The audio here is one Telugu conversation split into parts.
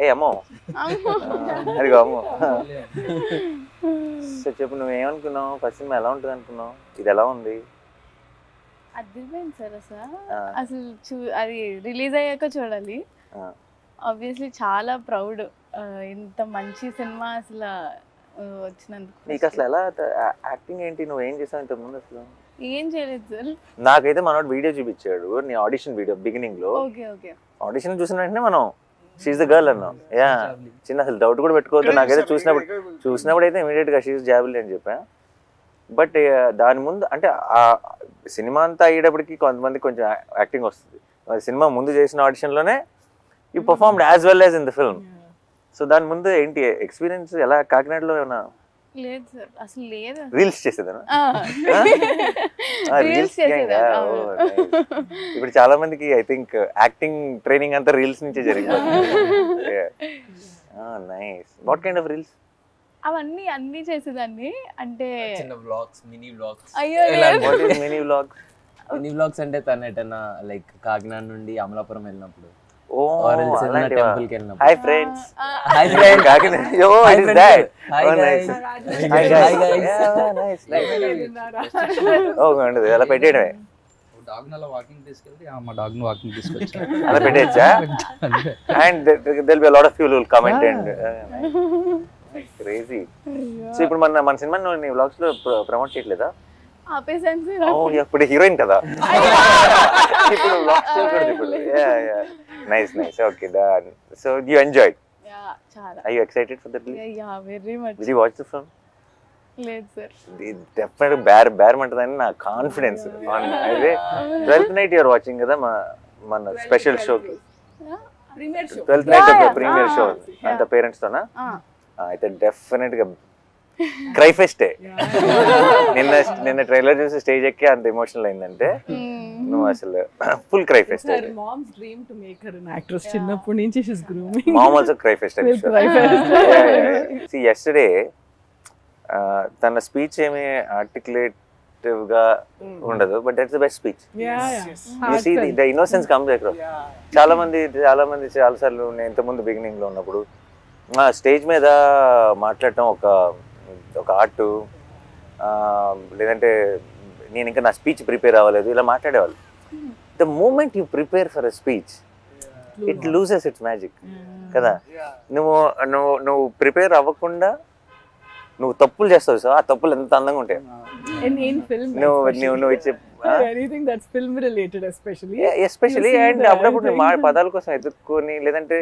ఏ అమ్మో అదిగో అమ్మో. సో చెప్పు, నువ్వేమనుకున్నావు? ఫస్ట్ సినిమా ఎలా ఉంటుంది అనుకున్నావు? ఇది ఎలా ఉంది? అదిరిపోయింది సార్. అసలు అది రిలీజ్ అయ్యాక చూడాలి. ఆబ్వియస్లీ చాలా ప్రౌడ్, ఇంత మంచి సినిమా అసలు వచ్చినందుకు. నీకు అసలు ఎలా యాక్టింగ్ ఏంటి? నువ్వు ఏం చేసావు ఇంతకు ముందు? అసలు ఏం చేయలేదు సార్. నాకైతే మనోడు వీడియో చూపించాడు, నీ ఆడిషన్ వీడియో బిగినింగ్ లో. ఆడిషన్ చూసిన వెంటనే మనం షీఈ్ ద గర్ల్ అన్నాం. యా, చిన్న అసలు డౌట్ కూడా పెట్టుకోవద్దు. నాకైతే చూసినప్పుడు అయితే ఇమీడియట్ గా షీఈ్ జాబిలీ అని చెప్పా. బట్ దాని ముందు అంటే ఆ సినిమా అంతా అయ్యేటప్పటికి కొంతమంది కొంచెం యాక్టింగ్ వస్తుంది. సినిమా ముందు చేసిన ఆడిషన్లోనే you performed as well as in the film. So దాని ముందు ఏంటి ఎక్స్పీరియన్స్? ఎలా కాకినాడలో ఏమన్నా? లేదు సార్, అసలు లేదు. రీల్స్ చేసేదానా? ఇప్పుడు చాలా మందికి ఐ థింక్ యాక్టింగ్ ట్రైనింగ్ అంతా రీల్స్ నుంచే జరిగింది. Nice. What kind of reels? అన్ని చేసేదాన్ని. అంటే చిన్న వ్లాగ్స్, మినీ వ్లాగ్స్. అయ్యో, మినీ వ్లాగ్స్. మినీ వ్లాగ్స్ అంటే తను ఎటన్నా లైక్ కాకినాడ నుండి అమలాపురం వెళ్ళినప్పుడు, హాయ్ ఫ్రెండ్స్, అలా పెట్టేయడమే. అలా పెట్టేయచ్చా? And there'll be a lot of people who will comment and crazy. So ఇప్పుడు మన సినిమా నీ వ్లాగ్స్ లో ప్రమోట్ చేయట్లేదా? ఆపేసాను సార్. ఇప్పుడు హీరోయిన్ కదా, ఇప్పుడు వ్లాగ్స్ చేయకూడదు ఇప్పుడు. Nice nice. Okay, done. So you enjoyed? Yeah, చాలా. Are you excited for the release? Yeah, very much. Did you watch the film? లేదు సార్. డెఫినెట్ బేరమంటదని నా కాన్ఫిడెన్స్. అయితే 12th నైట్ యూఆర్ వాచింగ్ కదా మన special show, premiere show. 12th night premiere show అంత పేరెంట్స్ తోనా? అయితే డెఫినెట్ గా క్రై ఫెస్టే. నిన్న ట్రైలర్ చూసి స్టేజ్ ఎక్కి అంత ఎమోషనల్ అయిందంటే నువ్వు అసలు full cry pest. Mom's dream to make her an actress. చిన్నప్పటి నుంచి she's grooming. Mom also cry fest. See, yesterday తన స్పీచ్ ఏమి ఆర్టికులేటివ్ గా ఉండదు, but that's the best speech. You see the innocence comes across. చాలా మంది చాలా సార్లు నేను ఇంతకుముందు బిగినింగ్ లో ఉన్నప్పుడు స్టేజ్ మీద మాట్లాడటం ఒక ఆర్ట్, లేదంటే నేను ఇంకా నా స్పీచ్ ప్రిపేర్ అవ్వలేదు ఇలా మాట్లాడేవాళ్ళు. The moment you prepare for a speech it loses its magic కదా. నువ్వు ప్రిపేర్ అవ్వకుండా నువ్వు తప్పులు చేస్తావు సార్, ఆ తప్పులు ఎంత అందంగా ఉంటాయి. నువ్వు ఇచ్చే ఎస్పెషలీ అండ్ అప్పుడప్పుడు పదాల కోసం ఎదుర్కొని, లేదంటే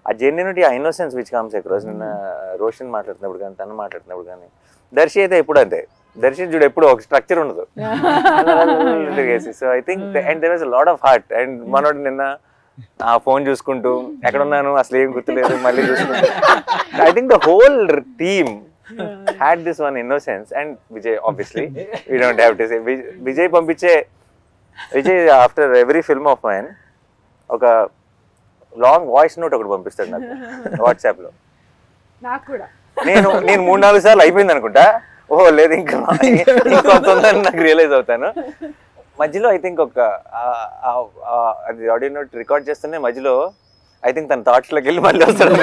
ఆ జెన్యూనిటీ, ఆ ఇన్నోసెన్స్ విచ్ కమ్స్ అక్రాస్. నిన్న రోషన్ మాట్లాడుతున్నప్పుడు కానీ తను మాట్లాడుతున్నప్పుడు కానీ, దర్శి అయితే ఎప్పుడు అంతే. దర్శి చూడు ఎప్పుడు ఒక స్ట్రక్చర్ ఉండదు. So I think and there was a lot of heart. అండ్ మనోడు నిన్న ఆ ఫోన్ చూసుకుంటూ ఎక్కడున్నాను అసలు ఏం గుర్తులేదు మళ్ళీ చూసుకుంటూ, I think the whole team had this one innocence. And Vijay, obviously we don't have to say Vijay పంపించే Vijay after every film of mine ఒక లాంగ్ వాయిస్ నోట్ ఒకటి పంపిస్తాడు నాకు వాట్సాప్ లో. నాకు కూడా నేను 3-4 సార్లు అయిపోయింది అనుకుంటా. ఓహో లేదు ఇంకా ఇంకొంత ఉందని నాకు రియలైజ్ అవుతాను. మధ్యలో ఐ థింక్ అది ఆడియో నోట్ రికార్డ్ చేస్తూనే మధ్యలో ఐ థింక్ తన థాట్స్లోకి వెళ్ళి మళ్ళీ వస్తాడు.